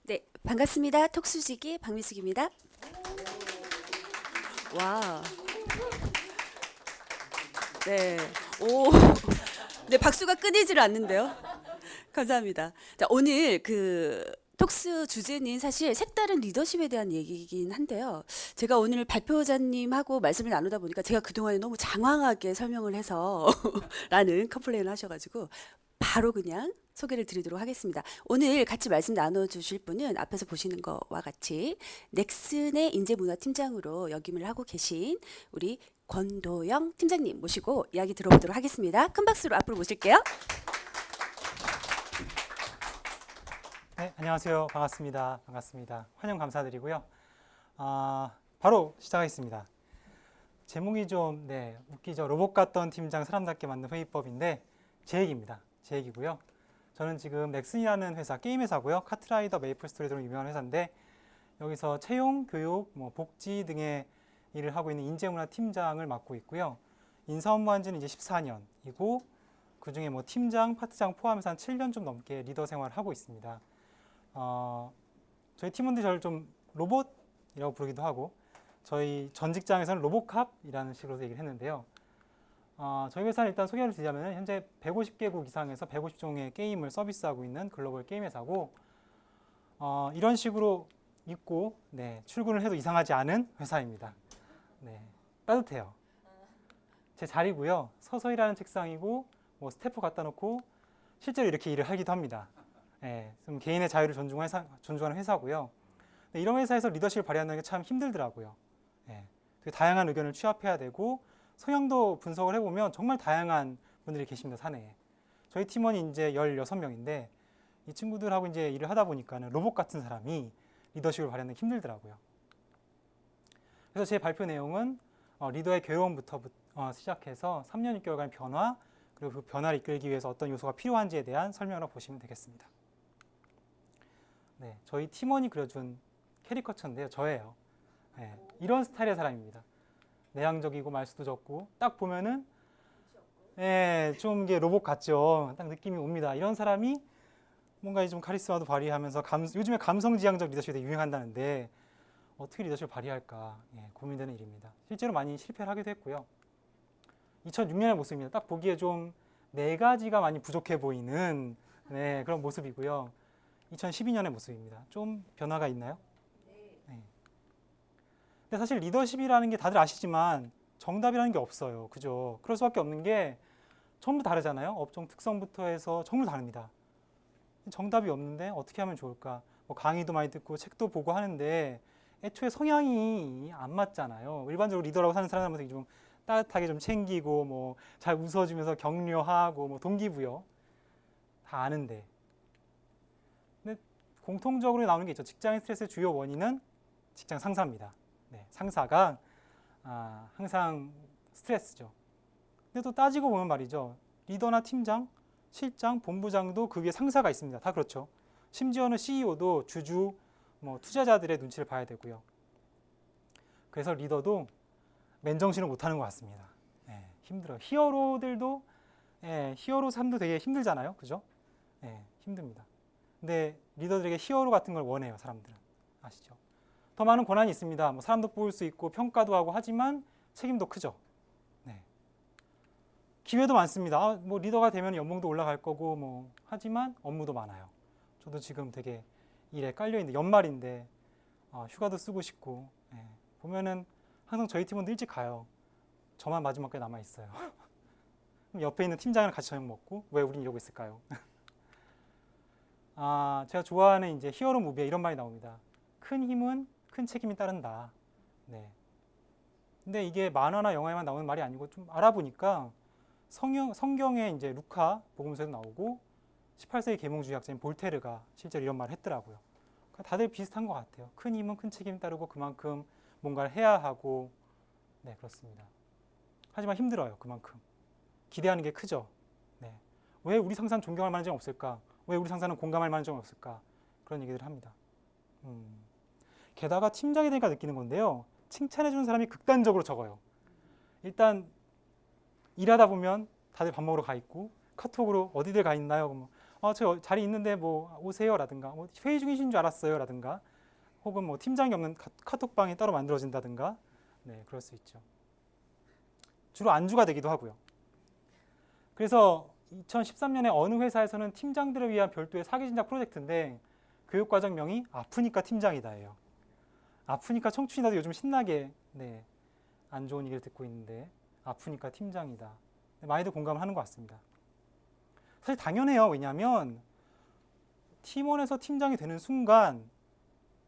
네, 반갑습니다. 톡수지기 박미숙입니다. 와, 네, 오, 네, 박수가 끊이질 않는데요. 감사합니다. 자, 오늘 톡스 주제는 사실 색다른 리더십에 대한 얘기이긴 한데요. 제가 오늘 발표자님하고 말씀을 나누다 보니까 제가 그동안에 너무 장황하게 설명을 해서 라는 컴플레인을 하셔가지고 바로 그냥 소개를 드리도록 하겠습니다. 오늘 같이 말씀 나눠주실 분은 앞에서 보시는 거와 같이 넥슨의 인재문화팀장으로 역임을 하고 계신 우리 권도영 팀장님 모시고 이야기 들어보도록 하겠습니다. 큰 박수로 앞으로 모실게요. 네, 안녕하세요. 반갑습니다. 환영 감사드리고요. 바로 시작하겠습니다. 제목이 좀 웃기죠. 로봇 같던 팀장 사람답게 만든 회의법인데 제 얘기입니다. 제 얘기고요. 저는 지금 넥슨이라는 회사, 게임 회사고요. 카트라이더, 메이플스토리 등으로 유명한 회사인데 여기서 채용, 교육, 복지 등의 일을 하고 있는 인재문화 팀장을 맡고 있고요. 인사 업무한 지는 이제 14년이고 그중에 팀장, 파트장 포함해서 한 7년 좀 넘게 리더 생활을 하고 있습니다. 저희 팀원들이 저를 좀 로봇이라고 부르기도 하고 저희 전 직장에서는 로봇캅이라는 식으로 얘기를 했는데요. 저희 회사는 일단 소개를 드리자면 현재 150개국 이상에서 150종의 게임을 서비스하고 있는 글로벌 게임 회사고 이런 식으로 입고 출근을 해도 이상하지 않은 회사입니다. 따뜻해요. 제 자리고요. 서서 일하는 책상이고 스태프 갖다 놓고 실제로 이렇게 일을 하기도 합니다. 좀 개인의 자유를 존중하는 회사고요. 이런 회사에서 리더십을 발휘하는 게 참 힘들더라고요. 되게 다양한 의견을 취합해야 되고 성향도 분석을 해보면 정말 다양한 분들이 계십니다, 사내에. 저희 팀원이 이제 16명인데 이 친구들하고 이제 일을 하다 보니까는 로봇 같은 사람이 리더십을 발휘하는 게 힘들더라고요. 그래서 제 발표 내용은 리더의 괴로움부터 시작해서 3년 6개월간의 변화, 그리고 그 변화를 이끌기 위해서 어떤 요소가 필요한지에 대한 설명을 보시면 되겠습니다. 저희 팀원이 그려준 캐리커처인데요. 저예요. 이런 스타일의 사람입니다. 내향적이고 말수도 적고 딱 보면은 좀 이게 로봇 같죠. 딱 느낌이 옵니다. 이런 사람이 뭔가 좀 카리스마도 발휘하면서 요즘에 감성지향적 리더십이 되게 유행한다는데 어떻게 리더십을 발휘할까 고민되는 일입니다. 실제로 많이 실패를 하기도 했고요. 2006년의 모습입니다. 딱 보기에 좀 4가지가 많이 부족해 보이는 그런 모습이고요. 2012년의 모습입니다. 좀 변화가 있나요? 근데 사실 리더십이라는 게 다들 아시지만 정답이라는 게 없어요. 그죠? 그럴 수밖에 없는 게 전부 다르잖아요. 업종 특성부터 해서 전부 다릅니다. 정답이 없는데 어떻게 하면 좋을까? 강의도 많이 듣고 책도 보고 하는데 애초에 성향이 안 맞잖아요. 일반적으로 리더라고 사는 사람한테 좀 따뜻하게 좀 챙기고 잘 웃어주면서 격려하고 동기부여 다 아는데 근데 공통적으로 나오는 게 있죠. 직장인 스트레스의 주요 원인은 직장 상사입니다. 상사가 항상 스트레스죠. 근데 또 따지고 보면 말이죠. 리더나 팀장, 실장, 본부장도 그 위에 상사가 있습니다. 다 그렇죠. 심지어는 CEO도 주주, 투자자들의 눈치를 봐야 되고요. 그래서 리더도 맨정신을 못하는 것 같습니다. 힘들어요. 히어로들도 히어로 삶도 되게 힘들잖아요. 그죠? 힘듭니다. 근데 리더들에게 히어로 같은 걸 원해요. 사람들은. 아시죠? 더 많은 권한이 있습니다. 사람도 뽑을 수 있고 평가도 하고 하지만 책임도 크죠. 기회도 많습니다. 리더가 되면 연봉도 올라갈 거고 하지만 업무도 많아요. 저도 지금 되게 일에 깔려있는데 연말인데 휴가도 쓰고 싶고 보면은 항상 저희 팀원도 일찍 가요. 저만 마지막에 남아 있어요. 옆에 있는 팀장이랑 같이 저녁 먹고 왜 우린 이러고 있을까요? 제가 좋아하는 이제 히어로 무비에 이런 말이 나옵니다. 큰 힘은 큰 책임이 따른다. 근데 이게 만화나 영화에만 나오는 말이 아니고 좀 알아보니까 성경에 이제 루카 복음서에도 나오고 18세기 계몽주의학자인 볼테르가 실제로 이런 말을 했더라고요. 그러니까 다들 비슷한 것 같아요. 큰 힘은 큰 책임이 따르고 그만큼 뭔가를 해야 하고 그렇습니다. 하지만 힘들어요. 그만큼. 기대하는 게 크죠. 왜 우리 상사는 존경할 만한 점이 없을까? 왜 우리 상사는 공감할 만한 점이 없을까? 그런 얘기들을 합니다. 게다가 팀장이 되니까 느끼는 건데요. 칭찬해주는 사람이 극단적으로 적어요. 일단 일하다 보면 다들 밥 먹으러 가 있고 카톡으로 어디들 가 있나요? 그러면 저 자리 있는데 뭐 오세요라든가, 뭐 회의 중이신 줄 알았어요라든가, 혹은 뭐 팀장이 없는 카톡방이 따로 만들어진다든가, 네, 그럴 수 있죠. 주로 안주가 되기도 하고요. 그래서 2013년에 어느 회사에서는 팀장들을 위한 별도의 사기 진작 프로젝트인데 교육과정명이 아프니까 팀장이다예요. 아프니까 청춘이 나도 요즘 신나게 네, 안 좋은 얘기를 듣고 있는데 아프니까 팀장이다. 네, 많이들 공감을 하는 것 같습니다. 사실 당연해요. 왜냐하면 팀원에서 팀장이 되는 순간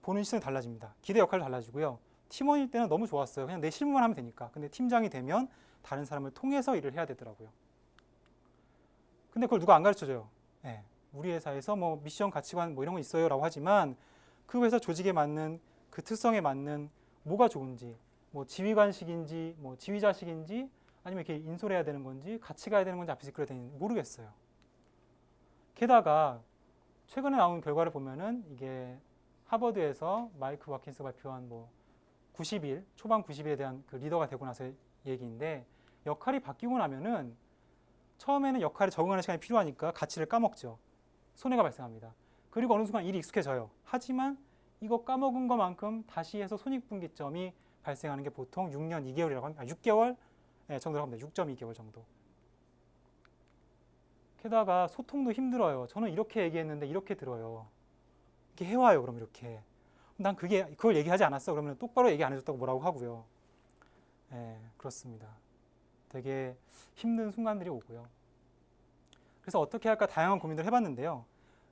보는 시선이 달라집니다. 기대 역할도 달라지고요. 팀원일 때는 너무 좋았어요. 그냥 내 실무만 하면 되니까. 근데 팀장이 되면 다른 사람을 통해서 일을 해야 되더라고요. 근데 그걸 누가 안 가르쳐줘요. 네. 우리 회사에서 뭐 미션 가치관 뭐 이런 거 있어요라고 하지만 그 회사 조직에 맞는 그 특성에 맞는 뭐가 좋은지, 뭐 지휘관식인지, 뭐 지휘자식인지, 아니면 이렇게 인솔해야 되는 건지, 같이 가야 되는 건지 앞에서 이끌어야 되는지 모르겠어요. 게다가 최근에 나온 결과를 보면은 이게 하버드에서 마이크 와킨스가 발표한 뭐 90일, 초반 90일에 대한 그 리더가 되고 나서의 얘기인데 역할이 바뀌고 나면은 처음에는 역할에 적응하는 시간이 필요하니까 가치를 까먹죠. 손해가 발생합니다. 그리고 어느 순간 일이 익숙해져요. 하지만 이거 까먹은 것만큼 다시 해서 손익분기점이 발생하는 게 보통 6년 2개월이라고 합니다. 6개월 정도라고 합니다. 6.2개월 정도. 게다가 소통도 힘들어요. 저는 이렇게 얘기했는데 이렇게 들어요. 이렇게 해와요. 그럼 이렇게. 난 그걸 얘기하지 않았어. 그러면 똑바로 얘기 안 해줬다고 뭐라고 하고요. 그렇습니다. 되게 힘든 순간들이 오고요. 그래서 어떻게 할까 다양한 고민들을 해봤는데요.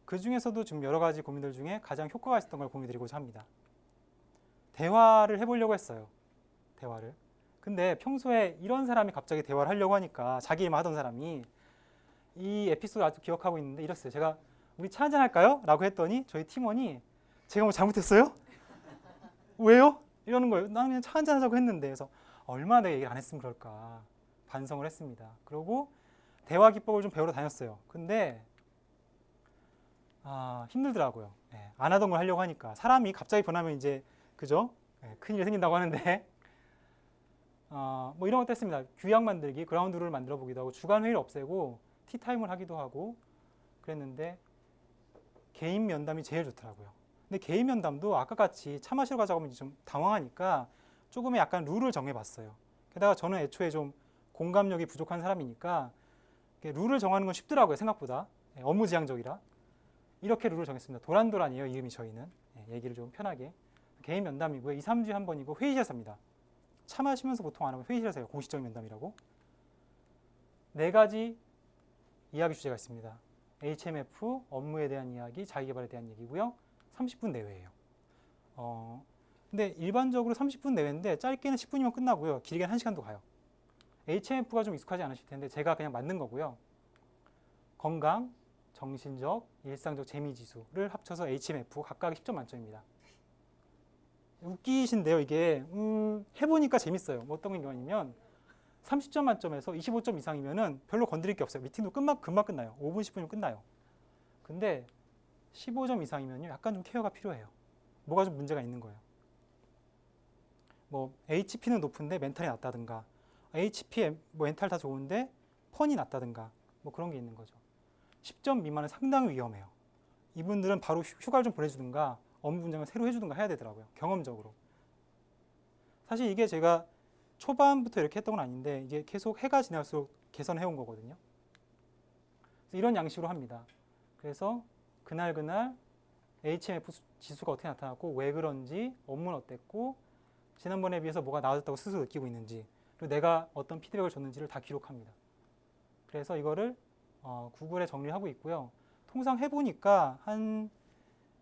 그 중에서도 지금 여러 가지 고민들 중에 가장 효과가 있었던 걸 공유드리고자 합니다. 대화를 해보려고 했어요. 대화를. 근데 평소에 이런 사람이 갑자기 대화를 하려고 하니까 자기 일만 하던 사람이 이 에피소드 아주 기억하고 있는데 이랬어요. 제가 우리 차 한잔 할까요? 라고 했더니 저희 팀원이 제가 뭐 잘못했어요? 왜요? 이러는 거예요. 나는 그냥 차 한잔 하자고 했는데. 그래서 얼마나 내가 얘기를 안 했으면 그럴까 반성을 했습니다. 그리고 대화 기법을 좀 배우러 다녔어요. 근데 힘들더라고요. 안 하던 걸 하려고 하니까 사람이 갑자기 변하면 이제 그죠? 큰일이 생긴다고 하는데 뭐 이런 것도 했습니다. 규약 만들기, 그라운드 룰을 만들어 보기도 하고 주간 회의를 없애고 티타임을 하기도 하고 그랬는데 개인 면담이 제일 좋더라고요. 근데 개인 면담도 아까 같이 차 마시러 가자고 하면 좀 당황하니까 조금의 약간 룰을 정해봤어요. 게다가 저는 애초에 좀 공감력이 부족한 사람이니까 룰을 정하는 건 쉽더라고요. 생각보다 업무지향적이라 이렇게 룰을 정했습니다. 도란도란이에요. 이름이 저희는 얘기를 좀 편하게 개인 면담이고요. 2, 3주에 한 번이고 회의실에서 합니다. 차 마시면서 보통 안 하면 회의실에서 해요. 공식적인 면담이라고. 4가지 이야기 주제가 있습니다. HMF, 업무에 대한 이야기, 자기개발에 대한 얘기고요. 30분 내외예요. 근데 일반적으로 30분 내외인데 짧게는 10분이면 끝나고요. 길게는 1시간도 가요. HMF가 좀 익숙하지 않으실 텐데 제가 그냥 만든 거고요. 건강, 정신적, 일상적 재미지수를 합쳐서 HMF 각각 10점 만점입니다. 웃기신데요. 이게 해보니까 재밌어요. 뭐 어떤 경우냐면 30점 만점에서 25점 이상이면은 별로 건드릴 게 없어요. 미팅도 금방 끝나요. 5분, 10분이면 끝나요. 근데 15점 이상이면요. 약간 좀 케어가 필요해요. 뭐가 좀 문제가 있는 거예요. 뭐 HP는 높은데 멘탈이 낮다든가 HP 뭐 멘탈 다 좋은데 펀이 낮다든가 뭐 그런 게 있는 거죠. 10점 미만은 상당히 위험해요. 이분들은 바로 휴가를 좀 보내주든가 업무 분장을 새로 해주든가 해야 되더라고요. 경험적으로. 사실 이게 제가 초반부터 이렇게 했던 건 아닌데 이게 계속 해가 지날수록 개선해온 거거든요. 그래서 이런 양식으로 합니다. 그래서 그날 HMF 지수가 어떻게 나타났고 왜 그런지 업무는 어땠고 지난번에 비해서 뭐가 나아졌다고 스스로 느끼고 있는지 그리고 내가 어떤 피드백을 줬는지를 다 기록합니다. 그래서 이거를 구글에 정리하고 있고요. 통상 해보니까 한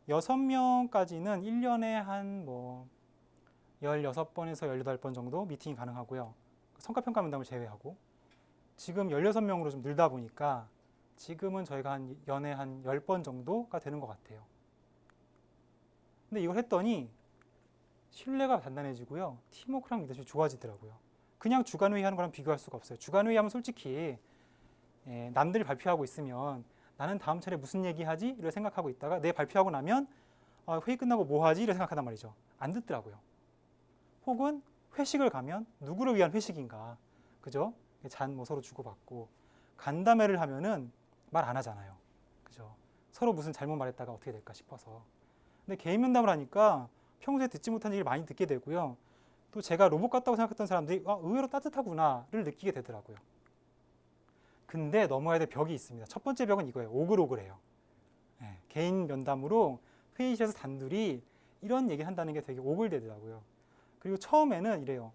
6명까지는 1년에 한 뭐 16번에서 18번 정도 미팅이 가능하고요. 성과평가 면담을 제외하고 지금 16명으로 좀 늘다 보니까 지금은 저희가 한 연에 한 10번 정도가 되는 것 같아요. 근데 이걸 했더니 신뢰가 단단해지고요. 팀워크랑 리더십이 좋아지더라고요. 그냥 주간회의 하는 거랑 비교할 수가 없어요. 주간회의 하면 솔직히 남들이 발표하고 있으면 나는 다음 차례 무슨 얘기하지? 이를 생각하고 있다가 내 발표하고 나면 회의 끝나고 뭐 하지? 이를 생각하단 말이죠. 안 듣더라고요. 혹은 회식을 가면 누구를 위한 회식인가? 그죠? 잔 뭐 서로 주고받고 간담회를 하면은 말 안 하잖아요. 그죠? 서로 무슨 잘못 말했다가 어떻게 될까 싶어서. 근데 개인 면담을 하니까 평소에 듣지 못한 얘기를 많이 듣게 되고요. 또 제가 로봇 같다고 생각했던 사람들이 의외로 따뜻하구나를 느끼게 되더라고요. 근데 넘어야 될 벽이 있습니다. 첫 번째 벽은 이거예요. 오글오글해요. 네, 개인 면담으로 회의실에서 단둘이 이런 얘기를 한다는 게 되게 오글되더라고요. 그리고 처음에는 이래요.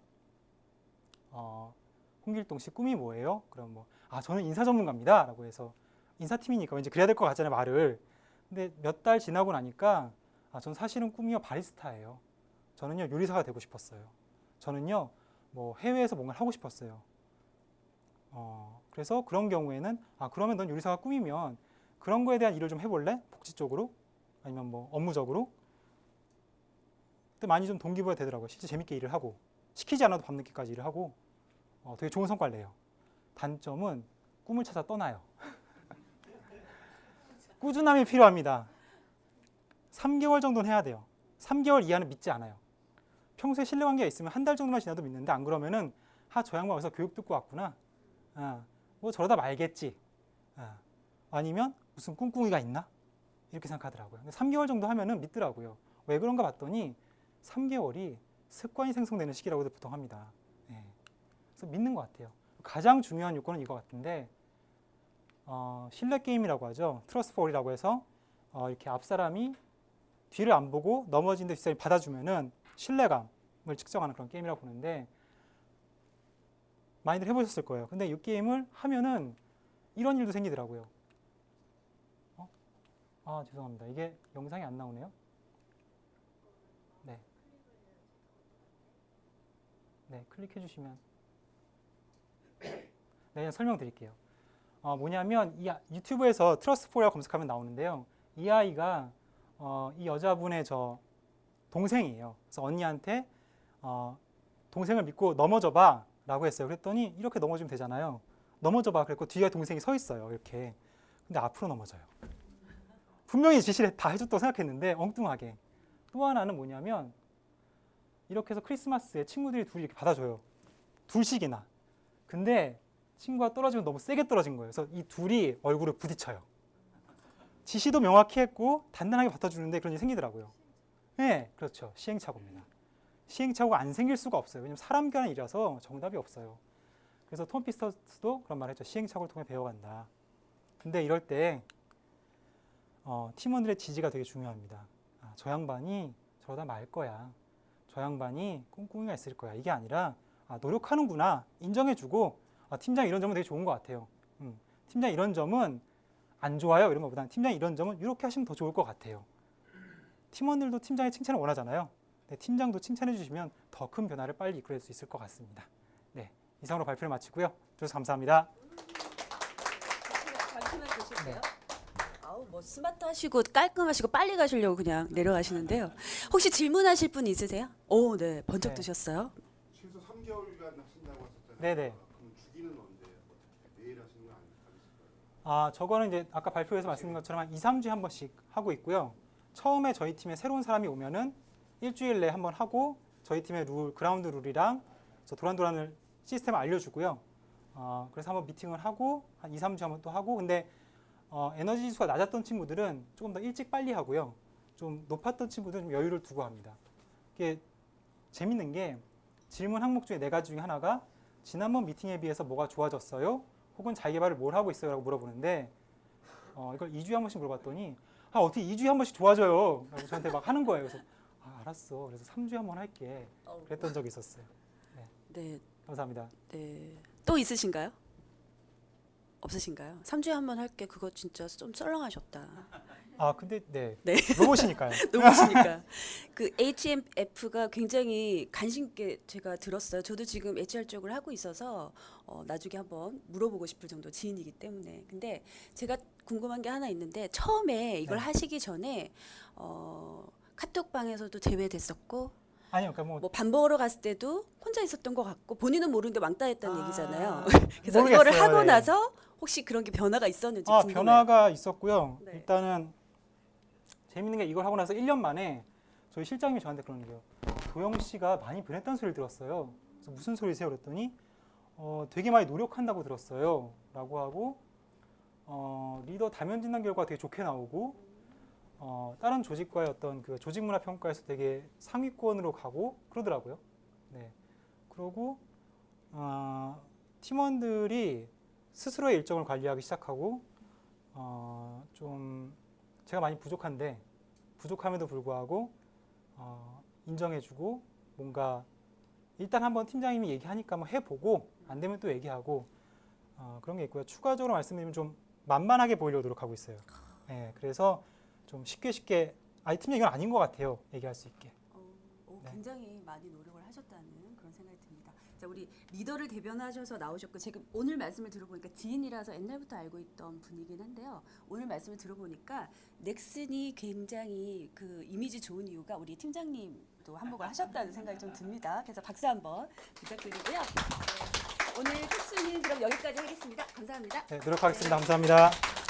홍길동 씨 꿈이 뭐예요? 그럼 저는 인사 전문가입니다. 라고 해서 인사팀이니까 왠지 그래야 될 것 같잖아요, 말을. 근데 몇 달 지나고 나니까 전 사실은 꿈이요 바리스타예요. 저는요 요리사가 되고 싶었어요. 저는요 해외에서 뭔가를 하고 싶었어요. 그래서 그런 경우에는 그러면 넌 요리사가 꿈이면 그런 거에 대한 일을 좀 해볼래? 복지 쪽으로? 아니면 업무적으로? 근데 많이 좀 동기부여 되더라고요. 실제 재밌게 일을 하고 시키지 않아도 밤늦게까지 일을 하고 되게 좋은 성과를 내요. 단점은 꿈을 찾아 떠나요. 꾸준함이 필요합니다. 3개월 정도는 해야 돼요. 3개월 이하는 믿지 않아요. 평소에 신뢰관계가 있으면 한 달 정도만 지나도 믿는데 안 그러면은 저 양반 어디서 교육 듣고 왔구나. 저러다 말겠지. 아니면 무슨 꿍꿍이가 있나? 이렇게 생각하더라고요. 근데 3개월 정도 하면은 믿더라고요. 왜 그런가 봤더니 3개월이 습관이 생성되는 시기라고도 보통 합니다. 그래서 믿는 것 같아요. 가장 중요한 요건은 이거 같은데 신뢰 게임이라고 하죠. 트러스트 폴이라고 해서 이렇게 앞 사람이 뒤를 안 보고 넘어지는데 뒷사람이 받아주면은 신뢰감을 측정하는 그런 게임이라고 보는데 많이들 해보셨을 거예요. 근데 이 게임을 하면은 이런 일도 생기더라고요. 죄송합니다. 이게 영상이 안 나오네요. 네, 클릭해 주시면 그냥 설명드릴게요. 뭐냐면 이 유튜브에서 트러스트폴이라고 검색하면 나오는데요. 이 아이가 이 여자분의 동생이에요. 그래서 언니한테 동생을 믿고 넘어져봐 라고 했어요. 그랬더니 이렇게 넘어지면 되잖아요. 넘어져봐. 그랬고 뒤에 동생이 서 있어요. 이렇게. 근데 앞으로 넘어져요. 분명히 지시를 다 해줬다고 생각했는데 엉뚱하게. 또 하나는 뭐냐면 이렇게 해서 크리스마스에 친구들이 둘이 이렇게 받아줘요. 둘씩이나. 근데 친구가 떨어지면 너무 세게 떨어진 거예요. 그래서 이 둘이 얼굴을 부딪혀요. 지시도 명확히 했고 단단하게 받아주는데 그런 일이 생기더라고요. 네, 그렇죠. 시행착오입니다. 시행착오가 안 생길 수가 없어요. 왜냐하면 사람 간의 일이라서 정답이 없어요. 그래서 톰 피스터스도 그런 말을 했죠. 시행착오를 통해 배워간다. 근데 이럴 때 팀원들의 지지가 되게 중요합니다. 저 양반이 저러다 말 거야. 저 양반이 꿍꿍이가 있을 거야. 이게 아니라 노력하는구나. 인정해주고 팀장 이런 점은 되게 좋은 것 같아요. 팀장 이런 점은 안 좋아요. 이런 것보다는 팀장 이런 점은 이렇게 하시면 더 좋을 것 같아요. 팀원들도 팀장의 칭찬을 원하잖아요. 네, 팀장도 칭찬해 주시면 더 큰 변화를 빨리 이끌어낼 수 있을 것 같습니다. 네, 이상으로 발표를 마치고요. 주셔서 감사합니다. 잠시만 계실게요. 스마트하시고 깔끔하시고 빨리 가시려고 그냥 내려가시는데요. 혹시 질문하실 분 있으세요? 네, 번쩍 네. 드셨어요. 최소 3개월간 하신다고 하셨잖아요. 네네. 그럼 주기는 언제? 어떻게 매일 하시는 거 아니실까요? 저거는 이제 아까 발표에서 말씀드린 것처럼 한 2, 3주에 한 번씩 하고 있고요. 처음에 저희 팀에 새로운 사람이 오면은 일주일 내에 한 번 하고 저희 팀의 그라운드 룰이랑 도란도란을 시스템을 알려주고요. 그래서 한번 미팅을 하고 한 2, 3주에 한 번 또 하고 근데 에너지 지수가 낮았던 친구들은 조금 더 일찍 빨리 하고요. 좀 높았던 친구들은 좀 여유를 두고 합니다. 이게 재밌는 게 질문 항목 중에 4가지 중에 하나가 지난번 미팅에 비해서 뭐가 좋아졌어요? 혹은 자기 개발을 뭘 하고 있어요? 라고 물어보는데 이걸 2주에 한 번씩 물어봤더니 어떻게 2주에 한 번씩 좋아져요? 라고 저한테 막 하는 거예요. 그래서 알았어. 그래서 3주에 한 번 할게. 그랬던 적이 있었어요. 네, 감사합니다. 네. 또 있으신가요? 없으신가요? 3주에 한 번 할게. 그거 진짜 좀 썰렁하셨다. 근데 네. 네. 로봇이니까요. 너무시니까. 그 HMF가 굉장히 관심 있게 제가 들었어요. 저도 지금 HR 쪽을 하고 있어서 나중에 한번 물어보고 싶을 정도 지인이기 때문에. 근데 제가 궁금한 게 하나 있는데 처음에 이걸 네. 하시기 전에 카톡방에서도 제외됐었고 아니요, 그러니까 뭐 밥 먹으러 갔을 때도 혼자 있었던 것 같고 본인은 모르는데 왕따 했다는 얘기잖아요. 그래서 모르겠어요. 이거를 하고 네. 나서 혹시 그런 게 변화가 있었는지 궁금해요. 변화가 있었고요. 네. 일단은 재밌는 게 이걸 하고 나서 1년 만에 저희 실장님이 저한테 그러는 거예요. 도영 씨가 많이 변했다는 소리를 들었어요. 그래서 무슨 소리세요? 그랬더니 되게 많이 노력한다고 들었어요. 라고 하고 리더 다면 진단 결과가 되게 좋게 나오고 다른 조직과의 어떤 그 조직 문화 평가에서 되게 상위권으로 가고 그러더라고요. 네. 그러고 팀원들이 스스로의 일정을 관리하기 시작하고 좀 제가 많이 부족한데 부족함에도 불구하고 인정해주고 뭔가 일단 한번 팀장님이 얘기하니까 한번 해보고 안 되면 또 얘기하고 그런 게 있고요. 추가적으로 말씀드리면 좀 만만하게 보이려고 노력하고 있어요. 네, 그래서 좀 쉽게 팀장 이건 아닌 것 같아요. 얘기할 수 있게. 네. 굉장히 많이 노력을 하셨다는 그런 생각이 듭니다. 자, 우리 리더를 대변하셔서 나오셨고 지금 오늘 말씀을 들어보니까 지인이라서 옛날부터 알고 있던 분이긴 한데요. 오늘 말씀을 들어보니까 넥슨이 굉장히 그 이미지 좋은 이유가 우리 팀장님도 한몫을 하셨다는 생각이 좀 듭니다. 그래서 박수 한번 부탁드리고요. 네, 오늘 톡순이 그럼 여기까지 하겠습니다. 감사합니다. 네, 노력하겠습니다. 감사합니다.